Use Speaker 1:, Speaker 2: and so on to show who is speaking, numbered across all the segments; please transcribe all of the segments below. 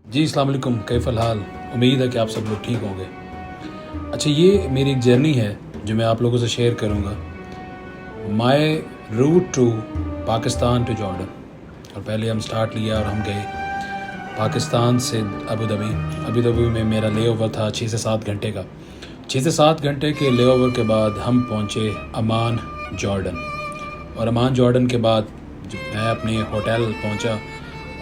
Speaker 1: जी अस्सलाम वालेकुम, कैफ़ल हाल। उम्मीद है कि आप सब लोग ठीक होंगे। अच्छा, ये मेरी एक जर्नी है जो मैं आप लोगों से शेयर करूँगा। My route to Pakistan to Jordan. और पहले हम स्टार्ट लिया और हम गए पाकिस्तान से अबू धाबी। अबू धाबी में मेरा ले ओवर था 6 से 7 घंटे का। 6 से 7 घंटे के ले ओवर के बाद हम पहुँचे अमान जॉर्डन। और अमान जॉर्डन के बाद जब मैं अपने होटल पहुँचा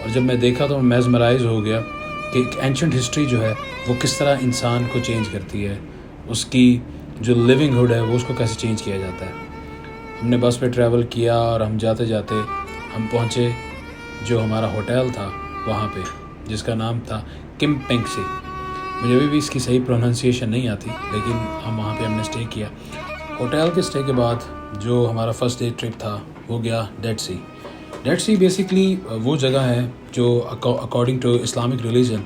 Speaker 1: और जब मैं देखा तो मैं मेस्मराइज़ हो गया कि एक एंशंट हिस्ट्री जो है वो किस तरह इंसान को चेंज करती है, उसकी जो लिविंग हुड है वो उसको कैसे चेंज किया जाता है। हमने बस पे ट्रैवल किया और हम जाते जाते हम पहुँचे जो हमारा होटल था वहाँ पे, जिसका नाम था किम पेंगसी। मुझे अभी भी इसकी सही प्रोनाउंसिएशन नहीं आती, लेकिन हम वहाँ पे हमने स्टे किया। होटल के स्टे के बाद जो हमारा फर्स्ट डे ट्रिप था वो गया डेड सी। डेड सी बेसिकली वो जगह है जो अकॉर्डिंग टू इस्लामिक रिलीजन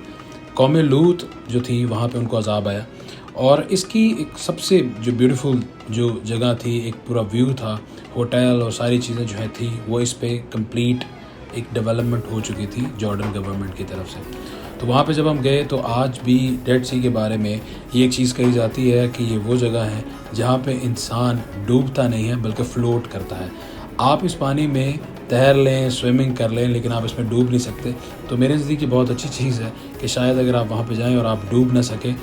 Speaker 1: कौम लूत जो थी वहाँ पे उनको अजाब आया। और इसकी एक सबसे जो ब्यूटीफुल जो जगह थी, एक पूरा व्यू था, होटल और सारी चीज़ें जो है थी वो इस पे कंप्लीट एक डेवलपमेंट हो चुकी थी जॉर्डन गवर्नमेंट की तरफ से। तो वहाँ पे जब हम गए तो आज भी डेड सी के बारे में ये एक चीज़ कही जाती है कि ये वो जगह है जहाँ पे इंसान डूबता नहीं है बल्कि फ़्लोट करता है। आप इस पानी में तैर लें, स्विमिंग कर लें, लेकिन आप इसमें डूब नहीं सकते। तो मेरे नज़दीक बहुत अच्छी चीज़ है कि शायद अगर आप वहाँ पे जाएं और आप डूब ना सकें,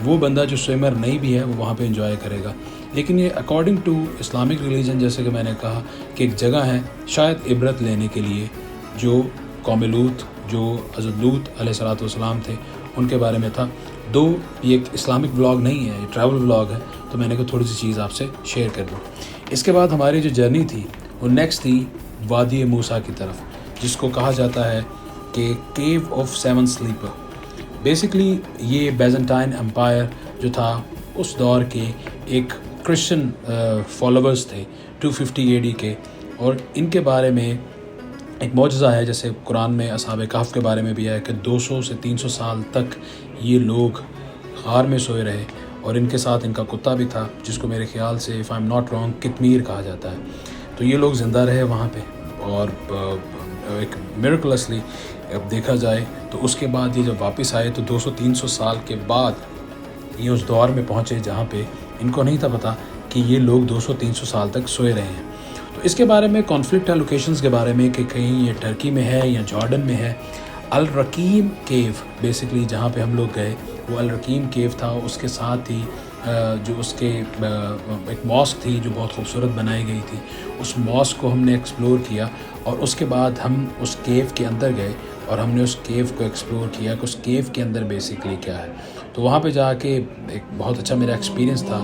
Speaker 1: वो बंदा जो स्विमर नहीं भी है वो वहाँ पे एंजॉय करेगा। लेकिन ये अकॉर्डिंग टू इस्लामिक रिलीजन, जैसे कि मैंने कहा, कि एक जगह है शायद इबरत लेने के लिए जो कौम लूत, जो हज़रत लूत अलैहिस्सलाम थे, उनके बारे में था। दो ये एक इस्लामिक व्लॉग नहीं है, ये ट्रैवल व्लॉग है, तो मैंने कहा थोड़ी सी चीज़ आपसे शेयर कर दूँ। इसके बाद हमारी जो जर्नी थी वो नेक्स्ट थी वादी मूसा की तरफ, जिसको कहा जाता है कि cave of seven sleeper. Basically ये बैजेंटाइन एम्पायर जो था उस दौर के एक क्रिश्चियन फॉलोअर्स थे 250 AD के, और इनके बारे में एक मौजज़ा है, जैसे कुरान में असहाब कहफ के बारे में भी है कि 200 से 300 साल तक ये लोग गार में सोए रहे, और इनके साथ इनका कुत्ता भी था जिसको मेरे ख्याल से if I am not wrong कितमीर कहा जाता है। तो ये लोग ज़िंदा रहे वहाँ पे, और एक मिरेकलसली अब देखा जाए तो उसके बाद ये जब वापस आए तो 200-300 साल के बाद ये उस दौर में पहुँचे जहाँ पे इनको नहीं था पता कि ये लोग 200-300 साल तक सोए रहे हैं। तो इसके बारे में कॉन्फ्लिक्ट है लोकेशंस के बारे में कि कहीं ये टर्की में है या जॉर्डन में है। अल रकीम केव बेसिकली जहाँ पे हम लोग गए वो अल रकीम केव था। उसके साथ ही जो उसके एक मॉस्क थी जो बहुत खूबसूरत बनाई गई थी, उस मॉस्क को हमने एक्सप्लोर किया, और उसके बाद हम उस केव के अंदर गए और हमने उस केव को एक्सप्लोर किया कि उस केव के अंदर बेसिकली क्या है। तो वहाँ पे जाके एक बहुत अच्छा मेरा एक्सपीरियंस था।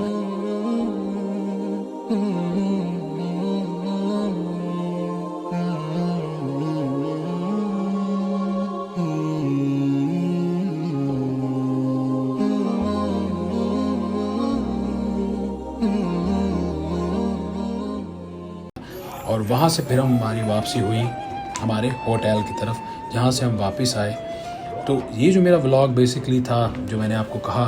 Speaker 1: और वहाँ से फिर हमारी वापसी हुई हमारे होटल की तरफ, जहाँ से हम वापस आए। तो ये जो मेरा व्लॉग बेसिकली था, जो मैंने आपको कहा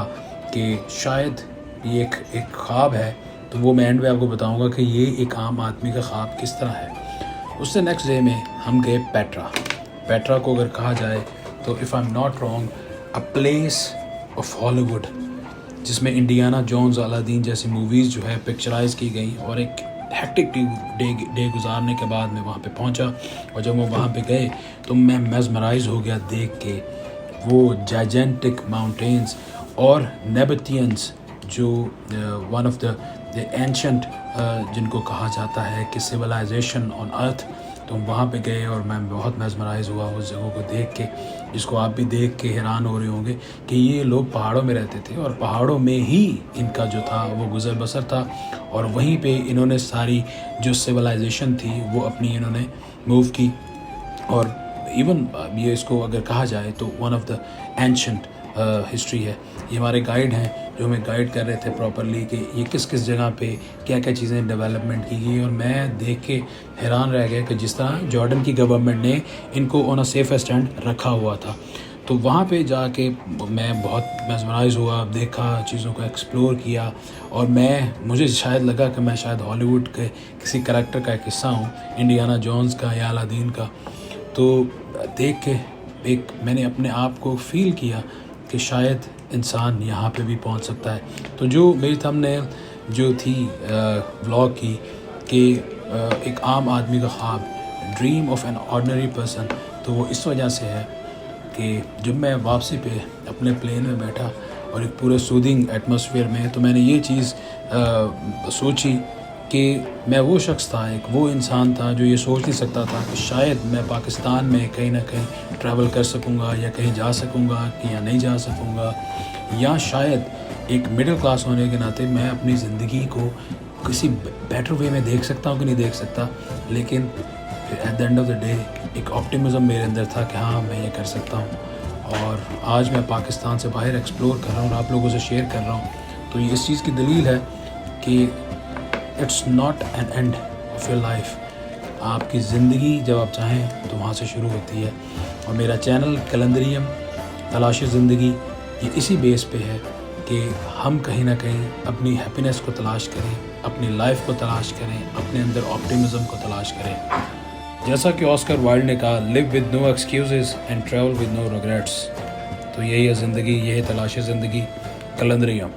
Speaker 1: कि शायद ये एक ख्वाब है, तो वो मैं एंड में आपको बताऊंगा कि ये एक आम आदमी का ख्वाब किस तरह है। उससे नेक्स्ट डे में हम गए पेट्रा। पेट्रा को अगर कहा जाए तो if I am not wrong a place of Hollywood, जिसमें इंडियाना जोन्स, अलादीन जैसी मूवीज़ जो है पिक्चराइज़ की गई। और एक हेक्टिक डे गुजारने के बाद मैं वहाँ पे पहुँचा, और जब मैं वहाँ पे गए तो मैं मेस्मराइज हो गया देख के वो जाइजेंटिक माउंटेन्स और नेबथियंस, जो वन ऑफ द एंशंट जिनको कहा जाता है कि सिविलाइजेशन ऑन अर्थ। तो हम वहाँ पे गए और मैं बहुत मेस्मराइज़ हुआ उस जगह को देख के, जिसको आप भी देख के हैरान हो रहे होंगे कि ये लोग पहाड़ों में रहते थे और पहाड़ों में ही इनका जो था वो गुज़र बसर था, और वहीं पे इन्होंने सारी जो सिविलाइजेशन थी वो अपनी इन्होंने मूव की। और इवन ये इसको अगर कहा जाए तो one of the ancient history है। ये हमारे गाइड हैं जो हमें गाइड कर रहे थे प्रॉपरली कि ये किस किस जगह पे क्या क्या चीज़ें डेवलपमेंट की गई। और मैं देख के हैरान रह गया कि जिस तरह जॉर्डन की गवर्नमेंट ने इनको ऑन अ सेफ स्टैंड रखा हुआ था। तो वहाँ पे जाके मैं बहुत मेस्मराइज़ हुआ, देखा, चीज़ों को एक्सप्लोर किया, और मुझे शायद लगा कि मैं शायद हॉलीवुड के किसी करैक्टर का एक हिस्सा हूँ, इंडियाना जोन्स का या अलादीन का। तो देख के ایک میں نے اپنے آپ کو فیل کیا کہ شاید انسان یہاں پہ بھی پہنچ سکتا ہے. تو جو میری تھمبنیل جو تھی ولاگ کی کہ ایک عام آدمی کا خواب، dream of an ordinary person, تو وہ اس وجہ سے ہے کہ جب میں واپسی پہ اپنے پلین میں بیٹھا اور ایک پورے سودنگ ایٹماسفیئر میں، تو میں نے یہ چیز سوچی کہ میں وہ شخص تھا، ایک وہ انسان تھا جو یہ سوچ نہیں سکتا تھا کہ شاید میں پاکستان میں کہیں نہ کہیں ٹریول کر سکوں گا، یا کہیں جا سکوں گا یا نہیں جا سکوں گا، یا شاید ایک مڈل کلاس ہونے کے ناطے میں اپنی زندگی کو کسی بیٹر وے میں دیکھ سکتا ہوں کہ نہیں دیکھ سکتا. لیکن at the end of the day ایک آپٹیمزم میرے اندر تھا کہ ہاں میں یہ کر سکتا ہوں. اور آج میں پاکستان سے باہر ایکسپلور کر رہا ہوں اور آپ لوگوں سے شیئر کر رہا ہوں. تو یہ اس چیز کی دلیل ہے کہ it's not an end of your life. آپ کی زندگی جب آپ چاہیں تو وہاں سے شروع ہوتی ہے. اور میرا چینل کلندریم تلاش زندگی یہ اسی بیس پہ ہے کہ ہم کہیں نہ کہیں اپنی ہیپینس کو تلاش کریں، اپنی لائف کو تلاش کریں، اپنے اندر آپٹیمزم کو تلاش کریں. جیسا کہ آسکر وائلڈ نے کہا، live with no excuses and travel with no regrets. تو یہی ہے زندگی، یہ ہے تلاش زندگی. کلندریم.